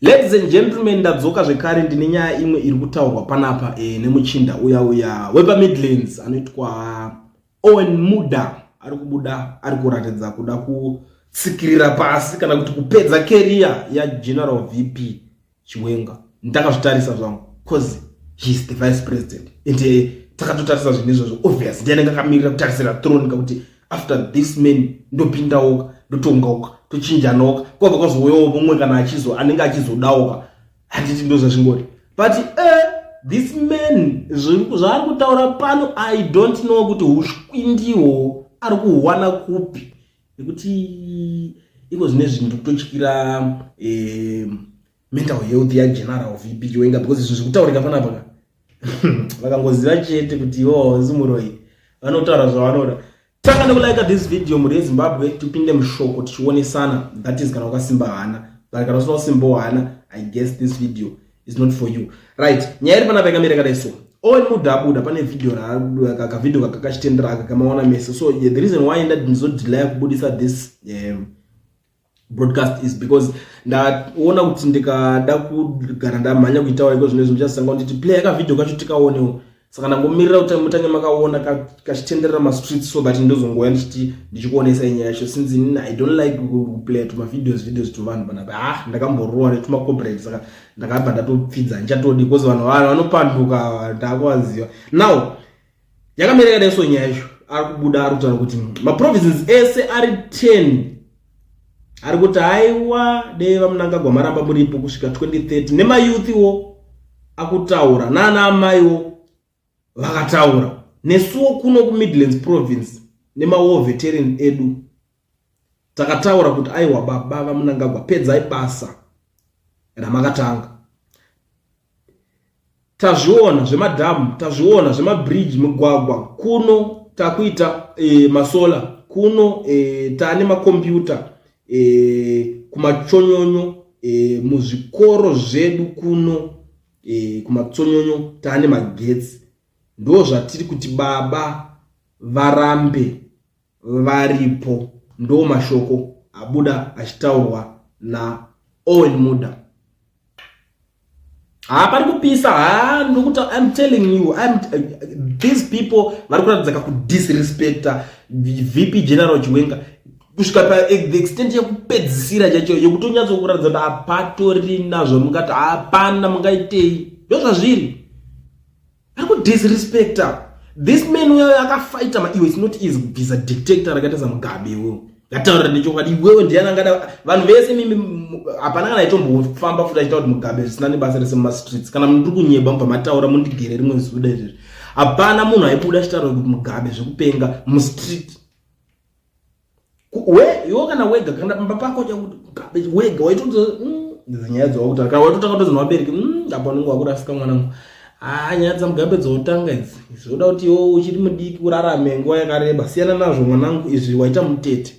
Ladies and gentlemen, ndadzoka zvekare ndine nyaya imwe iri kutaurwa panapa nemuchinda uya wepaMidlands anoitwa Owen Muda. Ari kubuda ari kuratidza kuda kutsikirira pasi kana kuti kupedza career yaGeneral VP Chiwenga. Ndakazvitarisa zvangu cause he is the vice president. Ende takatotarisa zvinhu izvozvo obvious ndiye ndakamirira kutarisira throne kuti after this man ndopindauka ndotongauka tochinjanoka kwabva kwazouyawo mumwe kana anenge achizodauka handiti ndozvazvingori but this man zvaari kutaura pano I don't know kuti ushwindiwo ari kuhwana kupi nekuti iko zvine zvinhu kutotyira mental health yaGeneral VP Chiwenga because izvo zvekutaurika panapa vakangoziva chete kuti zimuroi vanotaura zvavanoda. Taka nekulike this video muri Zimbabwe tupinde mushoko tichionesana that is kana ukasimba hana but kana usina kusimba hana I guess this video is not for you right. Nyaya iri panapa yakamira kadai so Owen Muda abuda pane video video kakachitendera kamaona mese so the reason why ndinzodelay kubudisa this broadcast is because ndaona kuti ndikada kugara ndamhanya kuitaura iko zvinhu zvichasanga kuti play ka video kacho tikaonewo saka ndangomirira kuti mutange makaona kachitenderera ma-streets so that ndozongoya ndichikuonesa nyaya yacho since I don't like kuplay tuma videos to vanhu panapa ndakamborova netuma copyright saka ndakabva ndatopfidza nchatodi because vanhu vanopanduka ndakuvaziva now yakamira kadai so nyaya yacho ari kubuda ari kutaura kuti ma-provinces ese ari 10 ari kuti haiwa dei vamunangagwa maramba muripo kusvika 2030 nemayuthiwo akutaura nana amaiwo vakataura nesuwo kuno kuMidlands province nemawo veteran edu takataura kuti aiwa baba vamunangagwa pedzai basa ramakatanga. Tazviona zvemadhamu, tazviona zvemabridge, mugwagwa kuno takuita masola kuno tane makombiyuta kumachonyonyo muzvikoro zvedu kuno kumachonyonyo tane magetsi. Ndo zvatiri kuti baba varambe varipo. Ndo mashoko abuda achitaurwa na Owen Muda. Pari kupisa ndokuti I'm telling you these people vari kuratidza kudisrespecta VP General Chiwenga kusvika pa the extent yekupedzisira chacho yekutonyatso kuratidza kuti apatori nazvo mungati hapana mungaitei ndo zvazviri. Vari kudisrespecta this man uyo akafighta iwe it's not easy he's a dictator akaita saMugabe wewe. Ngataura ndichokwadi iwewe ndiyana ngada vanhu vese mimi hapana kana itombofamba futa achita kuti Mugabe zvisina nebasa rese mumastreets kana muri kunyeba mubva mataura mundigere rimwe zuda izvi hapana munhu aibuda achitaura kuti Mugabe zvekupenga mustreet iwe kana wega kana baba pako chakuti Mugabe wega waitozo nyaya dzakuti kana waitotaka kutozwa vabereki apa unenge wakurasika mwanangu nyaya dzaMugabe dzotanga idzi zvoda kuti iwe uchiri mudiki urarame nguva yakareba siyana nazvo mwanangu izvi waita mutete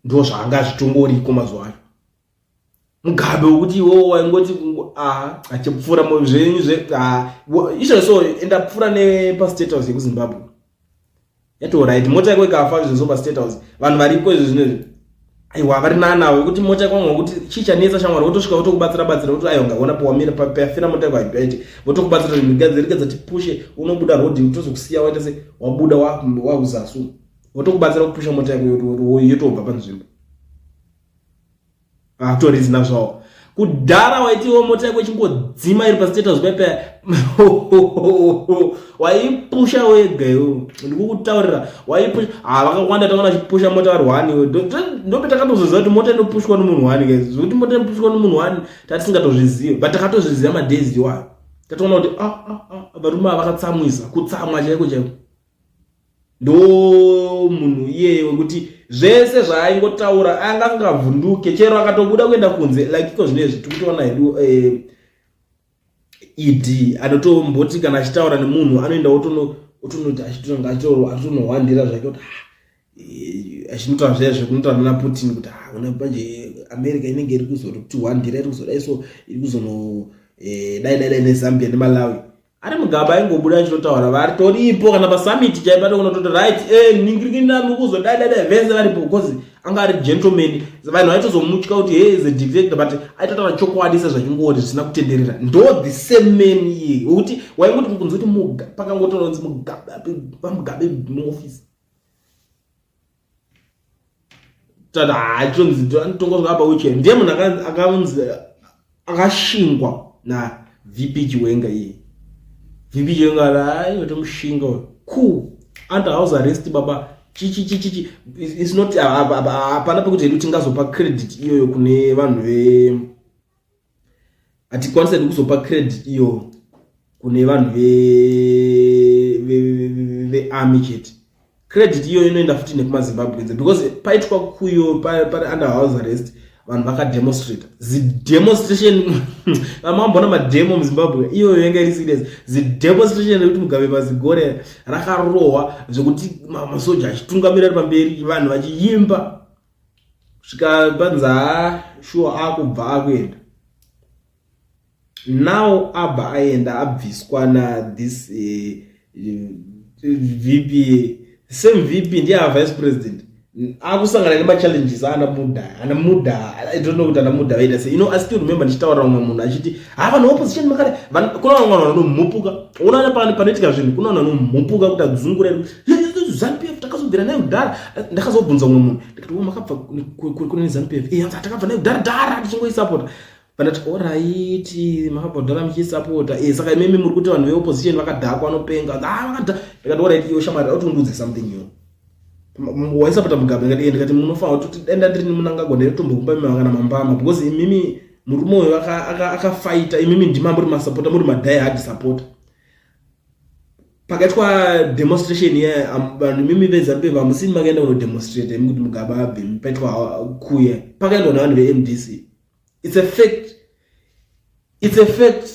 ndo zvanga zvitongoriko mazuva acho. Mugabe wekuti iwe waingoti achipfuura muzvenyu izvo so enda pfuura nepastate house yekuZimbabwe yato right mota yako ikafa zvinhu pastate house vanhu varipo izvo zvinezvi aiwa vari nanawo kuti mota yako ngokuti chichanetsa shamwari wotosvika wotokubatsira kuti aiwa ngaona pawamira pafira mota yako haipiti wotokubatsira kuti migadzirika dzatipushe unobuda road utozokusiya waita se wabuda wakuzasu wotokubatsira kupusha mota yako yotobva panzvimbo torizina zvawo kudhara waitiwo mota yako ichingodzima iri pastate house pepe waipusha wega iwe ndikukutaurira waipusha vakawanda taona chipusha mota vari 1 ndope takatozoziva kuti mota inopushwa nomunhu 1 guys zvokuti mota inopushwa nomunhu 1 tatisingatozizivi but takatozviziva madays iwayo tatoona kuti varume vakatsamwisa kutsamwa chaiko chaiko ndo munhu iye wekuti zvese zvaaingotaura anga asingavhunduke chero akatobuda kuenda kunze like iko zvinezvi tikutoona hedu idi anotomboti kana achitaura nemunhu anoenda otonoti achitonohwandira zvake kuti achinotaura zviya zvekunotaura nana Putin kuti una panje America inenge iri kuzoti hwandira iri kuzodai so iri kuzono dai neZambia neMalawi ari Mugabe aingobuda achitotaura vari toripo kana pasummit chaibata kunototi right ningirikini nami kuzodai vese varipo because anga ari gentleman vanhu vaitozomutya kuti he is a defector but aitotaura chokwadi sezvachingoti zvisina kutenderera ndo the same man iye wekuti waingoti kunzoti pakangotoronzi Mugabe muoffice tada hachonzi anotongozwa apa weekend ndiye munhu akanzi akashingwa VP Chiwenga iye VP Chiwenga hayi kuti mushinga cool under house arrest baba chichi it's not apana pekuti tingazopa credit iyoyo kune vanhu ati concern kuzopa credit iyo kune vanhu ve army chete credit iyo inoenda futi nekumaZimbabweans because paitwa kuyo pari under house arrest vanhu vakademonstrate demonstration amambona mademo muZimbabwe iyo yanga iri serious demonstration yekuti Mugabe pazigore rakarohwa zvekuti masoja achitungamira pamberi vanhu vachiyimba svika panza sure akubva akuenda now abba aenda abviswa na this VP same VP ndiye vice president akusangana nemachallenges ana muda I don't know kuti ana muda vaida sei I still remember ndichitaura umwe munhu achiti vanhu opposition makare kuna vamwe vanhu vanomhupuka unaona panoitika zvinhu kuna vanhu vanomhupuka kuti adzungure ZANU-PF takazobvira nayo kudhara ndakazobvunza umwe munhu ndikati makabva kune ZANU-PF hanzi takabva nayo kudhara tichingoisapota vandati alright makabva kudhara muchiisapota saka imemi muri kuti vanhu veopposition vakadhakwa vanopenga ndikati alright iyo shamari autondiudze something yo waisapota Mugabe ndikati munofanira kuti denda ndiri munangagona retombokumba mimi vangana mambama because imimi murume uyu akafighta imimi ndimamburi masapota muri madie hard supporter pakaitwa demonstration vanhu mimi veZANU-PF vamusini makaenda kunodemonstrate kuti Mugabe abve paitwa kuye pakaendwa navanhu veMDC it's a fact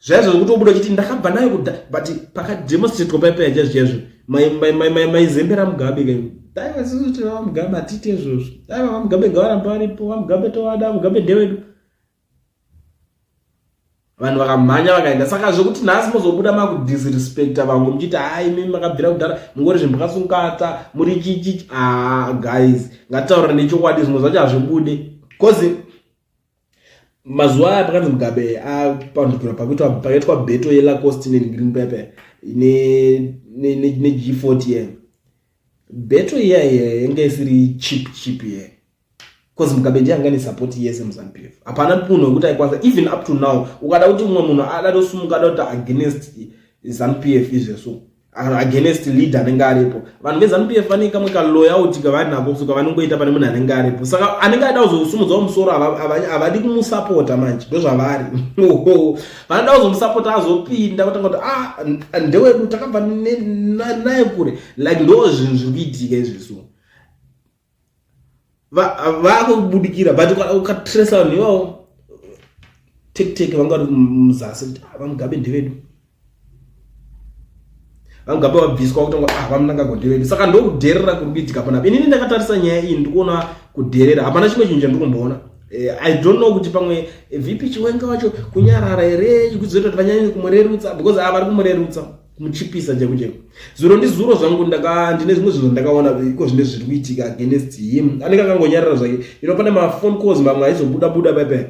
zvaizo zvekutobuda chiti ndakabva nayo but pakademonstratwa paipai chaizvo maizembera Mugabe dai sisi Mugabe atite izvozvo dai Mugabe ngavaramba varipo Mugabe towada Mugabe ndewedu vanhu vakamhanya vakaenda saka zvekuti nhasi mozobuda makudisrespecta vamwe muchiti hai mimi makabvira kudhara mungori zvembakasungata muri chichi guys ngataura nechokwadi zvimwe zvacho hazvibude because mazuva aya pakanzi Mugabe apandukira pakaitwa beto yeLacoste neGreen Pepper neG40 beto iyaye yanga isiri cheap ye because Mugabe ndiye anga support yese muZANU-PF hapana munhu wekuti aikwanisa even up to now ukada kuti umwe munhu adosumuka kuti against ZANU-PF izveso against leader anenge aripo vanhu veZANU-PF vane kamwe kaloyalty kavanako kusuka vanongoita pane munhu anenge aripo saka anenge aida kuzosumudzawo musoro avadi kumusapota manje ndozvavari vanoda kuzomusapota azopinda kutanga kuti ndewedu takabva naye kure like ndo zvinhu zviri kuitika izviso vakubudikira but ukatresa vanhu ivavo teke vangati muzasi kuti vaMugabe ndewedu Mugabe wabviswa kutanga vamunangagwa ndewedu saka ndokudherera kuri kuitika panapa inini ndakatarisa nyaya iyi ndikuona kudherera hapana chimwe chinhu chandikumboona I don't know kuti pamwe VP Chiwenga wacho kunyarara here kuzoita kuti vanyanye kumurerutsa because vari kumurerutsa kumuchipisa cheko zuro ndi zuro zvangu ndine zvimwe zvinhu ndakaona iko zvine zviri kuitika against him anenge akangonyarara zvake pane mafone calls mamwe aizobuda baibai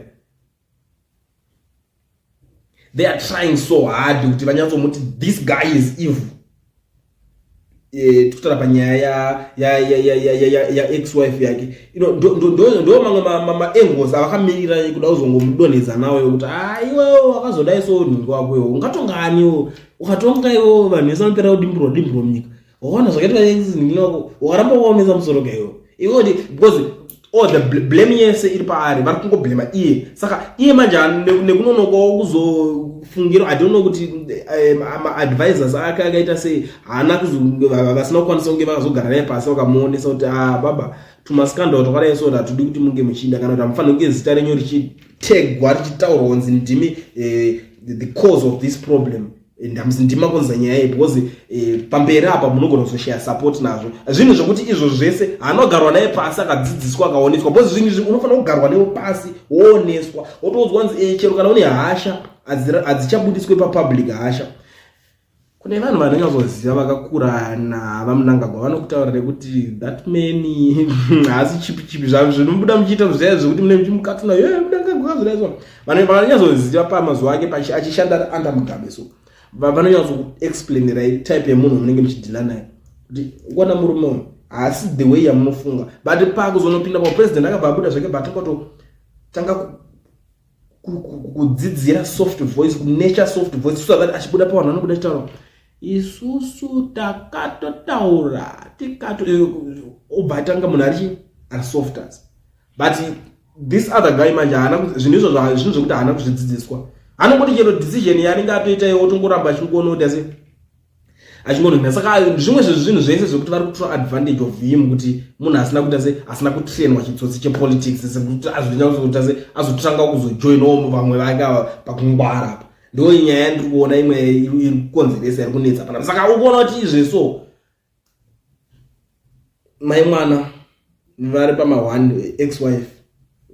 they are trying so hard kuti vanyatsomuti this guy is evil tutara panyaya ya ex-wife yake ndo mamwe maengos avakamirira kuda kuzongomudonhedza nawo yokuti iwewe wakazodai so nhingi wako iwo ungatonganiwo ukatonga iwo vanhu vese vanopera kudimbirwa munyika waona zvakaitwa nhingi wako ukaramba kuomesa musoro kaiwo iwoti because all the blame yese iri paari vari kungoblema iye saka iye manje nekunonokawo kuzofungira I don't know kuti ma-advisors ake akaita sei haana vasina kukwanisa kunge vakazogara naye pasi vakamuonesa kuti baba tumaskandal twakadai so hatudi kuti munge muchinda kana kuti hamufanira kunge zita renyu richitegwa richitaurwa kunzi ndimi the cause of this problem ndima konza nyaya iyi because pamberi apa munogona kuzoshare support nazvo zvinhu zvokuti izvo zvese haanogarwa naye pasi akadzidziswa akaoneswa because zvinhu unofanira kugarwa newo pasi wooneswa wotoudzwa nzi chero kana une hasha hadzichabudiswe papublic hasha kune vanhu vanonyazoziva vakakura navamunangagwa vanokutaurira kuti that man haasi chipi zvavo zvinobuda muchiita zviya zvekuti mune muchimukatuna munangagwa zvidaizvo vanhu vanonyazoziva pamazuva ake achishanda anda Mugabe. So vanonyazokuexplainerai type yemunhu munenge muchidhila naye kuti ukona murume haasi the way yamunofunga, but pakuzonopinda papresident akababuda zvake tanga kudzidzira soft voice, nature soft voice, so that achibuda pavanhu vanobuda achitaura isusu takatotaura obva atanga munhu ari softers. But this other guy manje zvinhu zvekuti haana kuzvidzidziswa, anongoti chero decision yaanenge atoita iwo tongoramba achingona kuti asi achingonona. Saka zvimwe zvezvinhu zvese zvekuti vari kutora advantage of him kuti munhu asina kutrainwa chitsotsi chepolitics sekuti azotanga kuzojoinawo vamwe vake pakungwara apa. Ndo nyaya yandiri kuona imwe iri kukonzeresa iri kunetsa panapa. Saka ukuona kuti izveso mai mwana vari pama1 ex-wife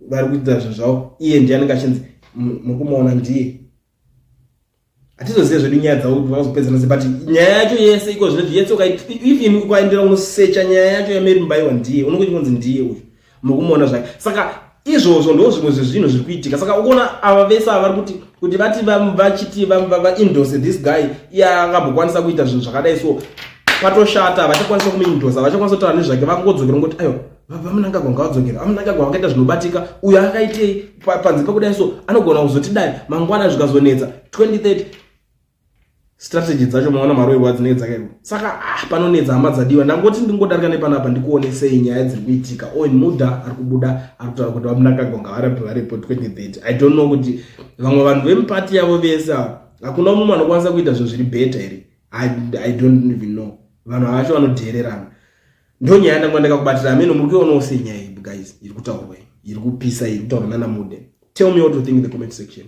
vari kuita zvinhu zvavo, iye ndiye anenge achinzi mukumaona ndiye. Hatizoziva zvedu nyaya dzavo kuti vakazopedzana sei, but nyaya yacho yese iko zvinezvi yese even ukaendera unosecha nyaya yacho yaMary Mbaiwa ndiye unongoti kunzi ndiye uyu mukumaona zvake. Saka izvozvo ndo zvimwe zvezvinhu zviri kuitika. Saka ukaona ava vese ava vari kuti vati vachiti vaendorse this guy, iye akambokwanisa kuita zvinhu zvakadai, so patoshata vachakwanisa kumuendorsa, vachakwanisa kutaura nezvake, vakangodzokera ngoti ayo vamunangagwa ngavadzokera, vamunangagwa vakaita zvinobatika, uyo akaitei panze pakudai, so anogona kuzotidai mangwana zvikazonetsa 2030 strategy dzacho maona maroirwa dzinenge dzakaitwa. Saka panonetsa hama dzadiwa. Ndangoti ndingodarika nepanapa ndikuonesei nyaya dziri kuitika. Owen Mudha ari kubuda ari kutaura kuti vamunangagwa ngavaripo 2030. I don't know kuti vamwe vanhu vemupati yavo vese hakuna mumwe anokwanisa kuita zvinhu zviri beta here. I don't even know. Vanhu vacho vanodhererana. Ndo nyaya ndanga ndakakubatira ameno muri kuonawo sei nyaya iyi guys iri kutaurwa iri kupisa iri kutaurwa nana Mudha. Tell me what you think in the comment section.